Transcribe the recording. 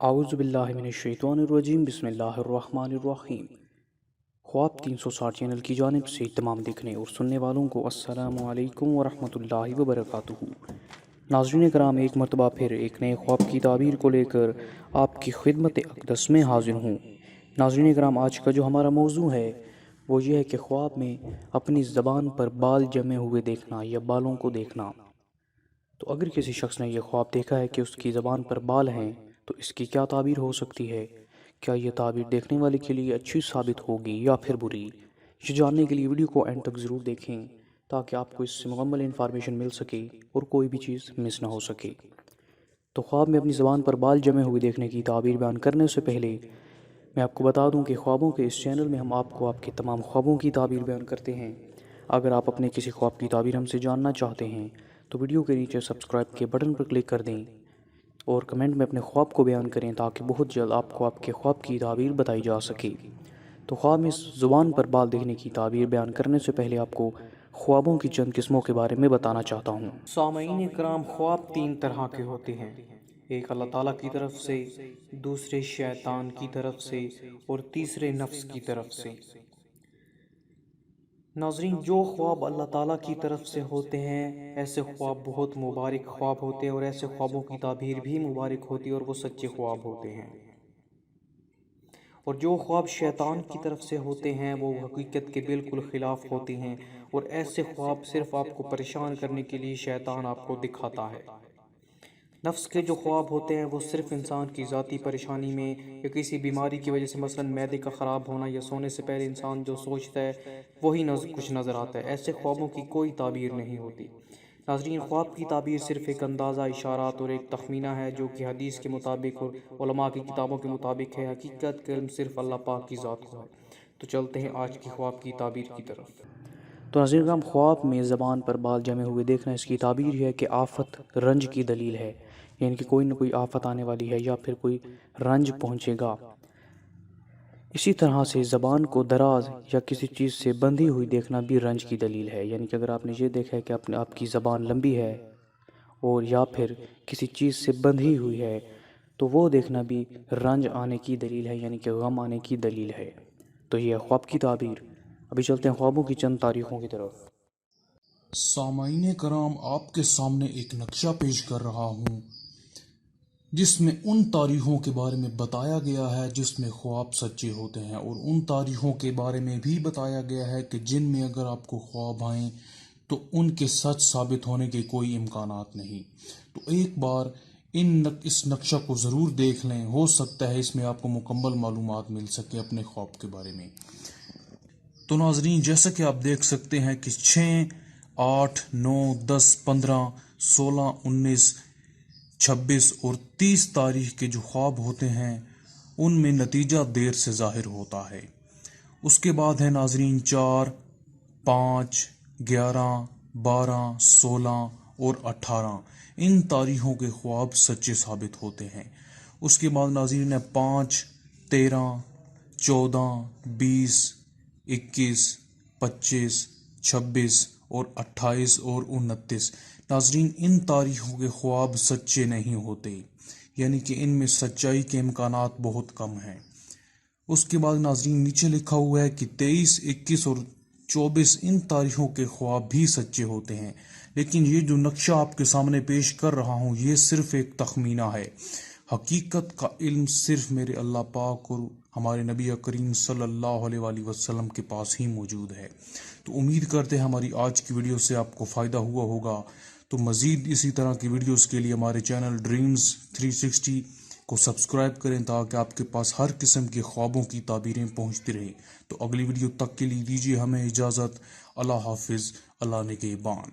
اعوذ باللہ من الشیطان الرجیم بسم اللہ الرحمن الرحیم۔ خواب 360 چینل کی جانب سے تمام دیکھنے اور سننے والوں کو السلام علیکم ورحمۃ اللہ وبرکاتہ۔ ناظرین کرام، ایک مرتبہ پھر ایک نئے خواب کی تعبیر کو لے کر آپ کی خدمت اقدس میں حاضر ہوں۔ ناظرین کرام، آج کا جو ہمارا موضوع ہے وہ یہ ہے کہ خواب میں اپنی زبان پر بال جمے ہوئے دیکھنا یا بالوں کو دیکھنا۔ تو اگر کسی شخص نے یہ خواب دیکھا ہے کہ اس کی زبان پر بال ہیں تو اس کی کیا تعبیر ہو سکتی ہے؟ کیا یہ تعبیر دیکھنے والے کے لیے اچھی ثابت ہوگی یا پھر بری؟ یہ جاننے کے لیے ویڈیو کو اینڈ تک ضرور دیکھیں تاکہ آپ کو اس سے مکمل انفارمیشن مل سکے اور کوئی بھی چیز مس نہ ہو سکے۔ تو خواب میں اپنی زبان پر بال جمے ہوئے دیکھنے کی تعبیر بیان کرنے سے پہلے میں آپ کو بتا دوں کہ خوابوں کے اس چینل میں ہم آپ کو آپ کے تمام خوابوں کی تعبیر بیان کرتے ہیں۔ اگر آپ اپنے کسی خواب کی تعبیر ہم سے جاننا چاہتے ہیں تو ویڈیو کے نیچے سبسکرائب کے بٹن پر کلک کر دیں اور کمنٹ میں اپنے خواب کو بیان کریں تاکہ بہت جلد آپ کو آپ کے خواب کی تعبیر بتائی جا سکے۔ تو خواب میں زبان پر بال دیکھنے کی تعبیر بیان کرنے سے پہلے آپ کو خوابوں کی چند قسموں کے بارے میں بتانا چاہتا ہوں۔ سامعین کرام، خواب تین طرح کے ہوتے ہیں، ایک اللہ تعالیٰ کی طرف سے، دوسرے شیطان کی طرف سے اور تیسرے نفس کی طرف سے۔ ناظرین، جو خواب اللہ تعالیٰ کی طرف سے ہوتے ہیں ایسے خواب بہت مبارک خواب ہوتے ہیں اور ایسے خوابوں کی تعبیر بھی مبارک ہوتی ہے اور وہ سچے خواب ہوتے ہیں۔ اور جو خواب شیطان کی طرف سے ہوتے ہیں وہ حقیقت کے بالکل خلاف ہوتے ہیں اور ایسے خواب صرف آپ کو پریشان کرنے کے لیے شیطان آپ کو دکھاتا ہے۔ نفس کے جو خواب ہوتے ہیں وہ صرف انسان کی ذاتی پریشانی میں یا کسی بیماری کی وجہ سے، مثلا معدے کا خراب ہونا یا سونے سے پہلے انسان جو سوچتا ہے وہی کچھ نظر آتا ہے۔ ایسے خوابوں کی کوئی تعبیر نہیں ہوتی۔ ناظرین، خواب کی تعبیر صرف ایک اندازہ، اشارات اور ایک تخمینہ ہے جو کہ حدیث کے مطابق اور علماء کی کتابوں کے مطابق ہے۔ حقیقت کا علم صرف اللہ پاک کی ذات کو ہے۔ تو چلتے ہیں آج کی خواب کی تعبیر کی طرف۔ تو ناظرین کرام، خواب میں زبان پر بال جمے ہوئے دیکھنا، اس کی تعبیر یہ ہے کہ آفت، رنج کی دلیل ہے، یعنی کہ کوئی نہ کوئی آفت آنے والی ہے یا پھر کوئی رنج پہنچے گا۔ اسی طرح سے زبان کو دراز یا کسی چیز سے بندھی ہوئی دیکھنا بھی رنج کی دلیل ہے، یعنی کہ اگر آپ نے یہ دیکھا ہے کہ آپ کی زبان لمبی ہے اور یا پھر کسی چیز سے بندھی ہوئی ہے تو وہ دیکھنا بھی رنج آنے کی دلیل ہے، یعنی کہ غم آنے کی دلیل ہے۔ تو یہ خواب کی تعبیر۔ ابھی چلتے ہیں خوابوں کی چند تاریخوں کی طرف۔ سامعین کرام، آپ کے سامنے ایک نقشہ پیش کر رہا ہوں جس میں ان تاریخوں کے بارے میں بتایا گیا ہے جس میں خواب سچے ہوتے ہیں، اور ان تاریخوں کے بارے میں بھی بتایا گیا ہے کہ جن میں اگر آپ کو خواب آئیں تو ان کے سچ ثابت ہونے کے کوئی امکانات نہیں۔ تو ایک بار اس نقشہ کو ضرور دیکھ لیں، ہو سکتا ہے اس میں آپ کو مکمل معلومات مل سکے اپنے خواب کے بارے میں۔ تو ناظرین، جیسا کہ آپ دیکھ سکتے ہیں کہ 6، 8، 9، 10، 15، 16، 19، 26 اور 30 تاریخ کے جو خواب ہوتے ہیں ان میں نتیجہ دیر سے ظاہر ہوتا ہے۔ اس کے بعد ہے ناظرین 4، 5، 11، 12، 16 اور 18۔ ان تاریخوں کے خواب سچے ثابت ہوتے ہیں۔ اس کے بعد ناظرین ہے 5، 13، 14، 20، 21، 25، 26 اور 28 اور 29۔ ناظرین، ان تاریخوں کے خواب سچے نہیں ہوتے، یعنی کہ ان میں سچائی کے امکانات بہت کم ہیں۔ اس کے بعد ناظرین نیچے لکھا ہوا ہے کہ 23، 21 اور 24 ان تاریخوں کے خواب بھی سچے ہوتے ہیں، لیکن یہ جو نقشہ آپ کے سامنے پیش کر رہا ہوں یہ صرف ایک تخمینہ ہے۔ حقیقت کا علم صرف میرے اللہ پاک اور ہمارے نبی کریم صلی اللہ علیہ وآلہ وسلم کے پاس ہی موجود ہے۔ تو امید کرتے ہیں ہماری آج کی ویڈیو سے آپ کو فائدہ ہوا ہوگا۔ تو مزید اسی طرح کی ویڈیوز کے لیے ہمارے چینل ڈریمز 360 کو سبسکرائب کریں تاکہ آپ کے پاس ہر قسم کے خوابوں کی تعبیریں پہنچتی رہیں۔ تو اگلی ویڈیو تک کے لیے دیجیے ہمیں اجازت۔ اللہ حافظ، اللہ نگہبان۔